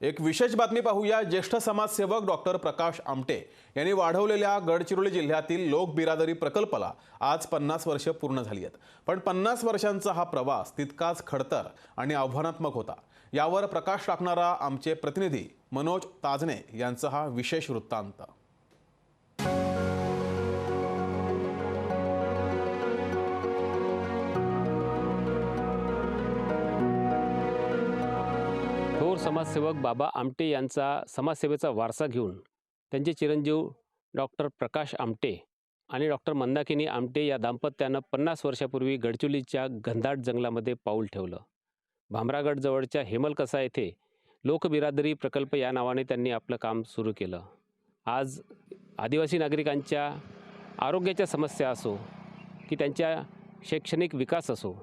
एक विशेष बातमी पाहूया। ज्येष्ठ समाजसेवक डॉक्टर प्रकाश आमटे यांनी वाढवलेल्या गडचिरोली जिल्ह्यातील लोक बिरादरी प्रकल्पाला आज 50 वर्षे पूर्ण झाली आहेत। पण 50 वर्षांचा हा प्रवास तितकाच खडतर आणि आव्हानात्मक होता। यावर प्रकाश टाकणारा आमचे प्रतिनिधी मनोज ताजने यांचा हा विशेष वृत्तांत। थोर समाजसेवक बाबा आमटे यांचा समाजसेवेचा वारसा घेऊन त्यांचे चिरंजीव डॉक्टर प्रकाश आमटे आणि डॉक्टर मंदाकिनी आमटे या दाम्पत्यानं 50 वर्षापूर्वी गडचिरोलीच्या घनदाट जंगलामध्ये पाऊल ठेवलं। भामरागड जवळच्या हेमलकसा येथे लोकबिरादरी प्रकल्प या नावाने त्यांनी आपलं काम सुरू केलं। आज आदिवासी नागरिकांच्या आरोग्याच्या समस्या असो की त्यांच्या शैक्षणिक विकास असो,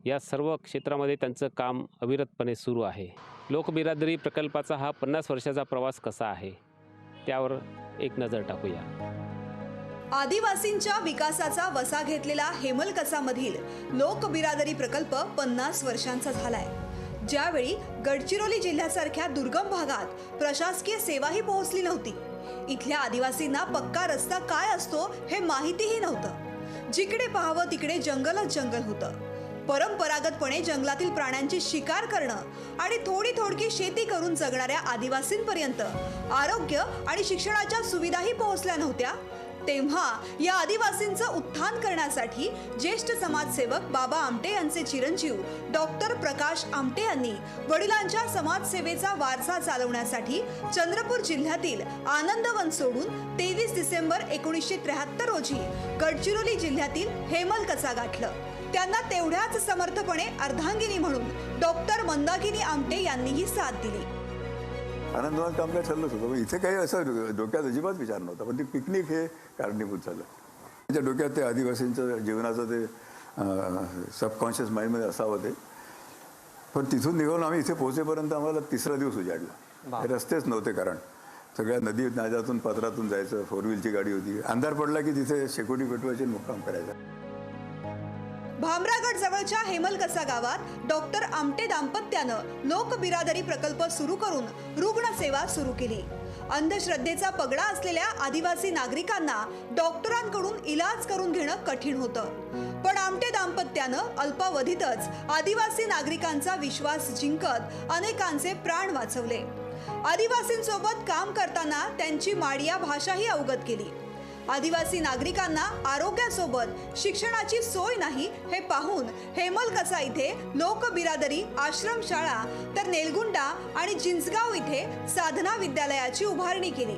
या सर्व क्षेत्रामध्ये त्यांचं काम अविरतपणे सुरू आहे। लोकबिरादरी प्रकल्पाचा हा 50 वर्षाचा प्रवास कसा आहे त्यावर एक नजर टाकूया। आदिवासींच्या विकासाचा वसा घेतलेला हेमलकसामधील लोकबिरादरी प्रकल्प 50 वर्षांचा झालाय। ज्यावेळी गडचिरोली जिल्ह्यासारख्या दुर्गम भागात प्रशासकीय सेवाही पोहोचली नव्हती, इथल्या आदिवासींना पक्का रस्ता काय असतो हे माहितीही नव्हतं। जिकडे पाहावं तिकडे जंगलच जंगल होतं। परंपरागतपणे जंगलातील प्राण्यांची शिकार करणं आणि थोडी शेती करून जगणाऱ्या आदिवासींपर्यंत आरोग्य आणि शिक्षणाच्या सुविधाही पोहोचल्या नव्हत्या। तेव्हा या आदिवासींचं उत्थान करण्यासाठी ज्येष्ठ समाजसेवक बाबा आमटे यांचे चिरंजीव डॉक्टर प्रकाश आमटे यांनी वडिलांच्या समाजसेवेचा वारसा चालवण्यासाठी चंद्रपूर जिल्ह्यातील आनंदवन सोडून 23 डिसेंबर 1973 रोजी गडचिरोली जिल्ह्यातील हेमलकसा गाठलं। त्यांना तेवढ्याच समर्थपणे अर्धांगिनी म्हणून डॉक्टर मंदाकिनी आमटे यांनीही साथ दिली। आनंदवन काम काय चाललंच होतं, पण इथे काही असं डोक्यात अजिबात विचार नव्हता, पण ती पिकनिक हे कारणीभूत झालं। त्याच्या डोक्यात ते आदिवासींचं जीवनाचं ते सबकॉन्शियस माइंडमध्ये असावं ते। पण तिथून निघून आम्ही इथे पोहोचेपर्यंत आम्हाला तिसरा दिवस उजाडला। हे रस्तेच नव्हते, कारण सगळ्या नदी नाल्यातून पत्रातून जायचं, 4 व्हीलची गाडी होती। अंधार पडला की तिथे शेकोटी पेटवायची, मुक्काम करायचा। भामरागड जवळच्या हेमलकसा गावात डॉक्टर आमटे दाम्पत्यानं लोकबिरादरी प्रकल्प सुरू करून रुग्णसेवा सुरू केली। अंधश्रद्धेचा पगडा असलेल्या आदिवासी नागरिकांना डॉक्टरांकडून इलाज करून घेणं कठीण होतं, पण आमटे दाम्पत्यानं अल्पावधीतच आदिवासी नागरिकांचा विश्वास जिंकत अनेकांचे प्राण वाचवले। आदिवासींसोबत काम करताना त्यांची माडिया भाषाही अवगत केली। आदिवासी नागरिकांना आरोग्यासोबत शिक्षणाची सोय नाही हे पाहून हेमलकसा इथे लोकबिरादरी आश्रमशाळा तर नेलगुंडा आणि जिंजगाव इथे साधना विद्यालयाची उभारणी केली।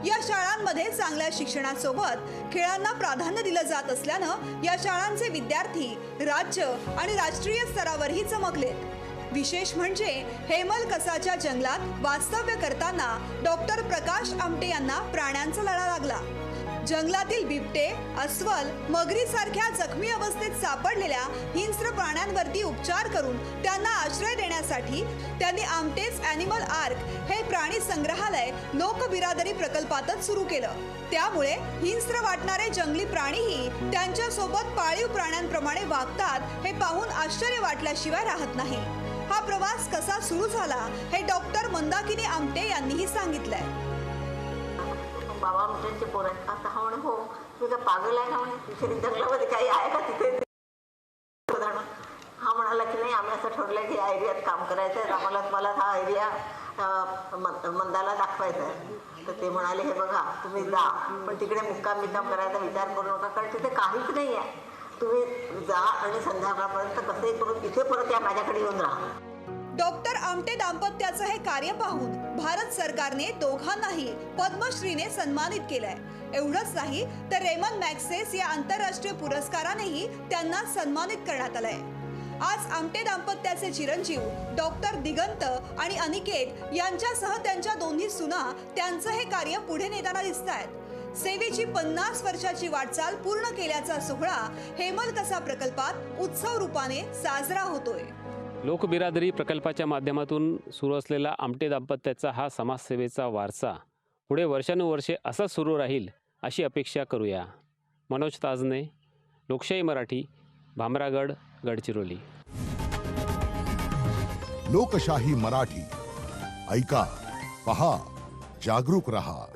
या शाळांमध्ये चांगल्या शिक्षणासोबत खेळांना प्राधान्य दिलं जात असल्यानं या शाळांचे विद्यार्थी राज्य आणि राष्ट्रीय स्तरावरही चमकलेत। विशेष म्हणजे हेमलकसाच्या जंगलात वास्तव्य करताना डॉक्टर प्रकाश आमटे यांना प्राण्यांचा लढा लागला। जंगलातील बिबटे, अस्वल, मगरी सारख्या जखमी अवस्थेत सापडलेल्या हिंस्र प्राण्यांवरती उपचार करून त्यांना आश्रय देण्यासाठी त्यांनी आमटेच ॲनिमल आर्क हे प्राणी संग्रहालय लोकबिरादरी प्रकल्पातच सुरू केलं। त्यामुळे हिंस्र वाटणारे जंगली प्राणीही त्यांच्या सोबत पाळीव प्राण्यांप्रमाणे वागतात हे पाहून आश्चर्य वाटल्याशिवाय राहत नाही। हा प्रवास कसा सुरू झाला हे डॉक्टर मंदाकिनी आमटे यांनीही सांगितलंय। बाबा आमट्यांचे पोर आहेत आता। हा म्हणे, हो मी काय पागल आहे का म्हणे, तिथे जंगलामध्ये काही आहे का तिथे? हा म्हणाला की नाही, आम्ही असं ठरलं की या एरियात काम करायचं आहे, आम्हाला मला हा एरिया मंदाला दाखवायचा आहे। तर ते म्हणाले, हे बघा तुम्ही जा, पण तिकडे मुक्काम करायचा विचार करू नका, कारण तिथे काहीच नाही आहे। तुम्ही जा आणि संध्याकाळपर्यंत कसंही करून इथे परत या, माझ्याकडे येऊन राहा। डॉक्टर आमटे दाम्पत्याचं हे कार्य पाहून भारत सरकारने दोघांनाही पद्मश्रीने सन्मानित केलंय। एवढंच नाही तर रेमन मॅग्सेस या आंतरराष्ट्रीय पुरस्कारानेही त्यांना सन्मानित करण्यात आलंय। आज आमटे दाम्पत्याचे चिरंजीव डॉक्टर दिगंत आणि अनिकेत यांच्यासह त्यांच्या दोन्ही सुना त्यांचं हे कार्य पुढे नेताना दिसतायत। सेवेची 50 वर्षाची वाटचाल पूर्ण केल्याचा सोहळा हेमलकसा प्रकल्पात उत्सव रूपाने साजरा होतोय। लोकबिरादरी प्रकल्पाच्या माध्यमातून सुरू असलेला आमटे दाम्पत्याचा हा समाजसेवेचा वारसा पुढे वर्षानुवर्षे असा सुरू राहील अशी अपेक्षा करूया। मनोज ताजने, लोकशाही मराठी, भामरागड, गडचिरोली। लोकशाही मराठी ऐका, पहा, जागरूक रहा.